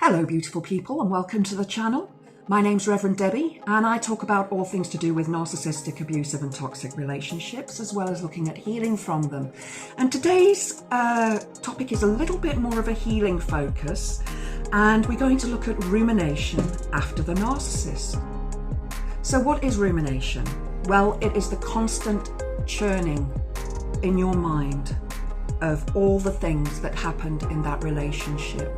Hello beautiful people and welcome to the channel. My name's Reverend Debbie and I talk about all things to do with narcissistic, abusive and toxic relationships, as well as looking at healing from them. And today's topic is a little bit more of a healing focus, and we're going to look at rumination after the narcissist. So what is rumination? Well, it is the constant churning in your mind of all the things that happened in that relationship.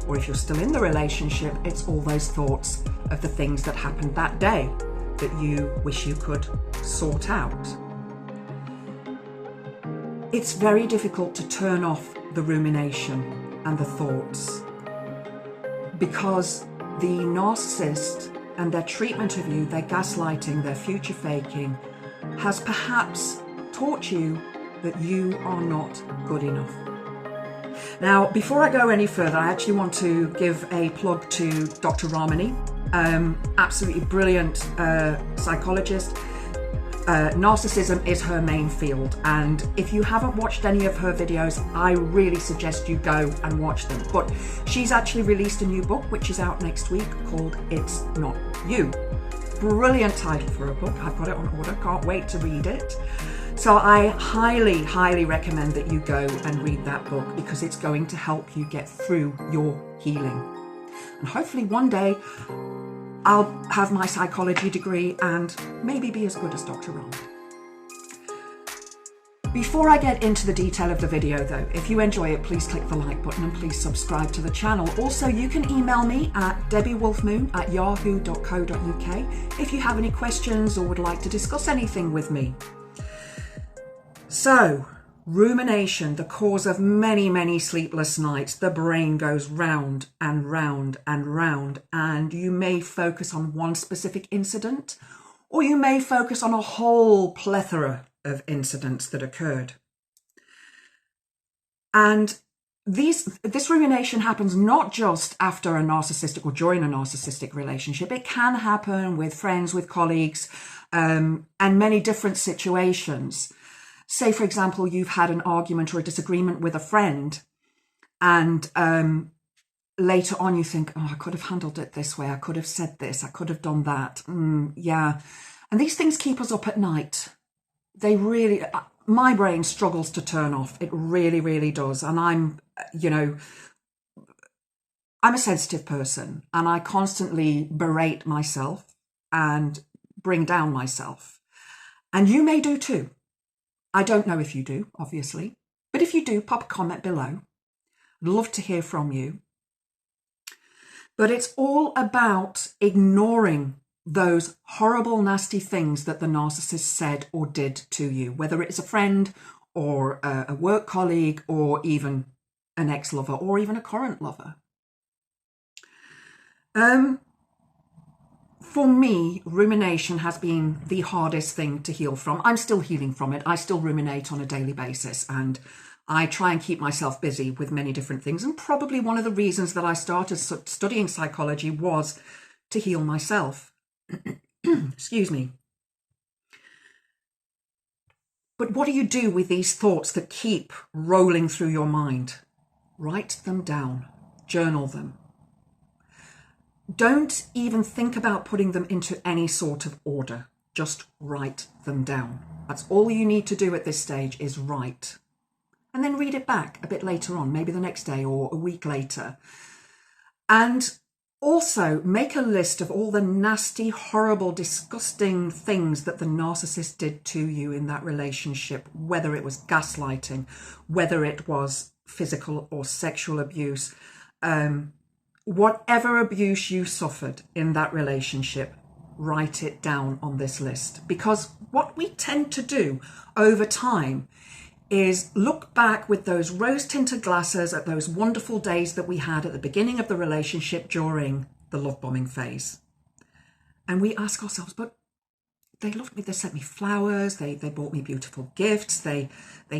Or if you're still in the relationship, it's all those thoughts of the things that happened that day that you wish you could sort out. It's very difficult to turn off the rumination and the thoughts, because the narcissist and their treatment of you, their gaslighting, their future faking, has perhaps taught you that you are not good enough. Now, before I go any further, I actually want to give a plug to Dr. Ramani, absolutely brilliant psychologist. Narcissism is her main field, and if you haven't watched any of her videos, I really suggest you go and watch them. But she's actually released a new book, which is out next week, called It's Not You. Brilliant title for a book. I've got it on order, can't wait to read it. So I highly, highly recommend that you go and read that book, because it's going to help you get through your healing. And hopefully one day I'll have my psychology degree and maybe be as good as Dr. Ron. Before I get into the detail of the video though, if you enjoy it, please click the like button and please subscribe to the channel. Also, you can email me at debbiewolfmoon@yahoo.co.uk if you have any questions or would like to discuss anything with me. So, rumination, the cause of many, many sleepless nights. The brain goes round and round and round, and you may focus on one specific incident, or you may focus on a whole plethora of incidents that occurred. And this rumination happens not just after a narcissistic or during a narcissistic relationship. It can happen with friends, with colleagues, and many different situations. Say, for example, you've had an argument or a disagreement with a friend, and later on you think, oh, I could have handled it this way. I could have said this. I could have done that. Yeah. And these things keep us up at night. They really, my brain struggles to turn off. It really, really does. And I'm a sensitive person, and I constantly berate myself and bring down myself. And you may do too. I don't know if you do, obviously, but if you do, pop a comment below. I'd love to hear from you. But it's all about ignoring those horrible, nasty things that the narcissist said or did to you, whether it's a friend or a work colleague or even an ex-lover or even a current lover. For me, rumination has been the hardest thing to heal from. I'm still healing from it. I still ruminate on a daily basis, and I try and keep myself busy with many different things. And probably one of the reasons that I started studying psychology was to heal myself. Excuse me. But what do you do with these thoughts that keep rolling through your mind? Write them down. Journal them. Don't even think about putting them into any sort of order. Just write them down. That's all you need to do at this stage, is write. And then read it back a bit later on, maybe the next day or a week later. And also make a list of all the nasty, horrible, disgusting things that the narcissist did to you in that relationship, whether it was gaslighting, whether it was physical or sexual abuse, whatever abuse you suffered in that relationship, write it down on this list. Because what we tend to do over time is look back with those rose-tinted glasses at those wonderful days that we had at the beginning of the relationship during the love bombing phase. And we ask ourselves, but they loved me, they sent me flowers, they bought me beautiful gifts, they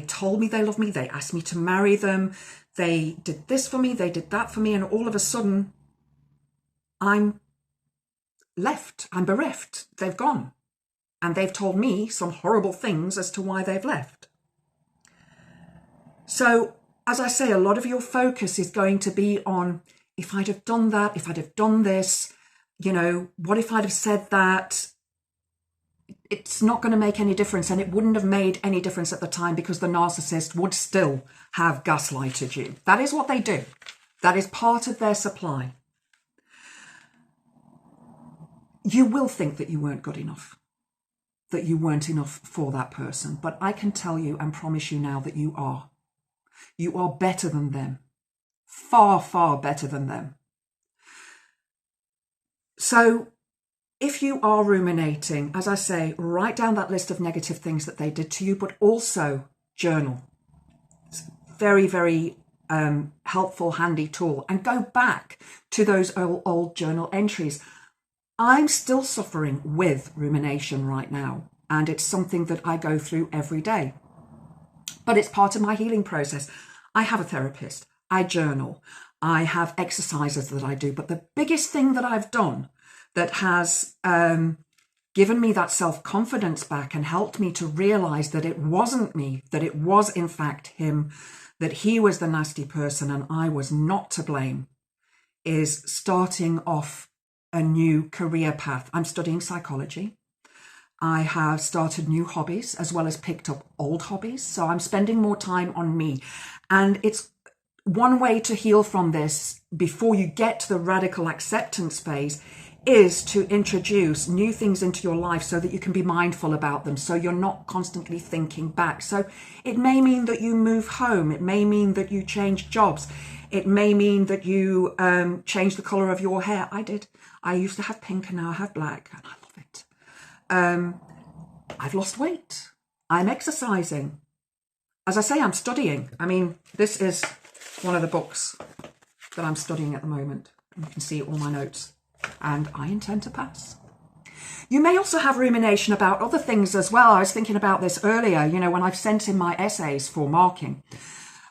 told me they loved me, they asked me to marry them, they did this for me, they did that for me, and all of a sudden, I'm left, I'm bereft, they've gone. And they've told me some horrible things as to why they've left. So, as I say, a lot of your focus is going to be on if I'd have done that, if I'd have done this, you know, what if I'd have said that? It's not going to make any difference, and it wouldn't have made any difference at the time because the narcissist would still have gaslighted you. That is what they do. That is part of their supply. You will think that you weren't good enough, that you weren't enough for that person, but I can tell you and promise you now that you are. You are better than them. Far, far better than them. So if you are ruminating, as I say, write down that list of negative things that they did to you, but also journal. It's very, very helpful, handy tool. And go back to those old journal entries. I'm still suffering with rumination right now, and it's something that I go through every day. But it's part of my healing process. I have a therapist. I journal. I have exercises that I do. But the biggest thing that I've done that has given me that self-confidence back and helped me to realize that it wasn't me, that it was in fact him, that he was the nasty person and I was not to blame, is starting off a new career path. I'm studying psychology. I have started new hobbies as well as picked up old hobbies. So I'm spending more time on me. And it's one way to heal from this before you get to the radical acceptance phase is to introduce new things into your life so that you can be mindful about them, so you're not constantly thinking back. So it may mean that you move home. It may mean that you change jobs. It may mean that you change the colour of your hair. I did. I used to have pink and now I have black and I love it. I've lost weight. I'm exercising. As I say, I'm studying. I mean, this is one of the books that I'm studying at the moment. You can see all my notes. And I intend to pass. You may also have rumination about other things as well. I was thinking about this earlier, you know, when I've sent in my essays for marking.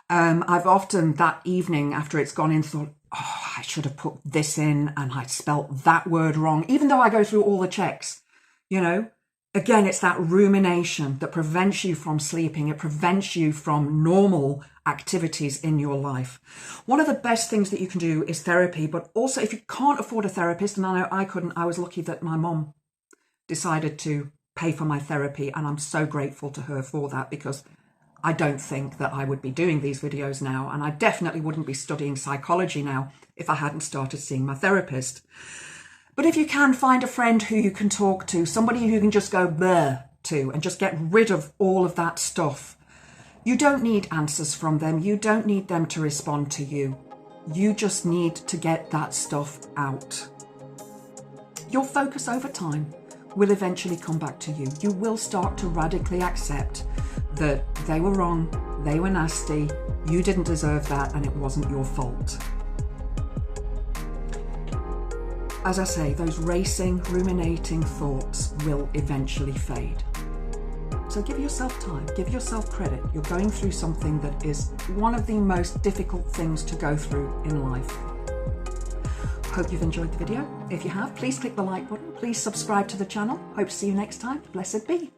I've often that evening after it's gone in thought, oh, I should have put this in and I spelt that word wrong, even though I go through all the checks, you know. Again, it's that rumination that prevents you from sleeping. It prevents you from normal activities in your life. One of the best things that you can do is therapy, but also if you can't afford a therapist, and I know I couldn't, I was lucky that my mom decided to pay for my therapy, and I'm so grateful to her for that, because I don't think that I would be doing these videos now, and I definitely wouldn't be studying psychology now if I hadn't started seeing my therapist. But if you can, find a friend who you can talk to, somebody who can just go bleh to and just get rid of all of that stuff. You don't need answers from them. You don't need them to respond to you. You just need to get that stuff out. Your focus over time will eventually come back to you. You will start to radically accept that they were wrong, they were nasty, you didn't deserve that, and it wasn't your fault. As I say, those racing, ruminating thoughts will eventually fade. So give yourself time, give yourself credit. You're going through something that is one of the most difficult things to go through in life. Hope you've enjoyed the video. If you have, please click the like button. Please subscribe to the channel. Hope to see you next time. Blessed be.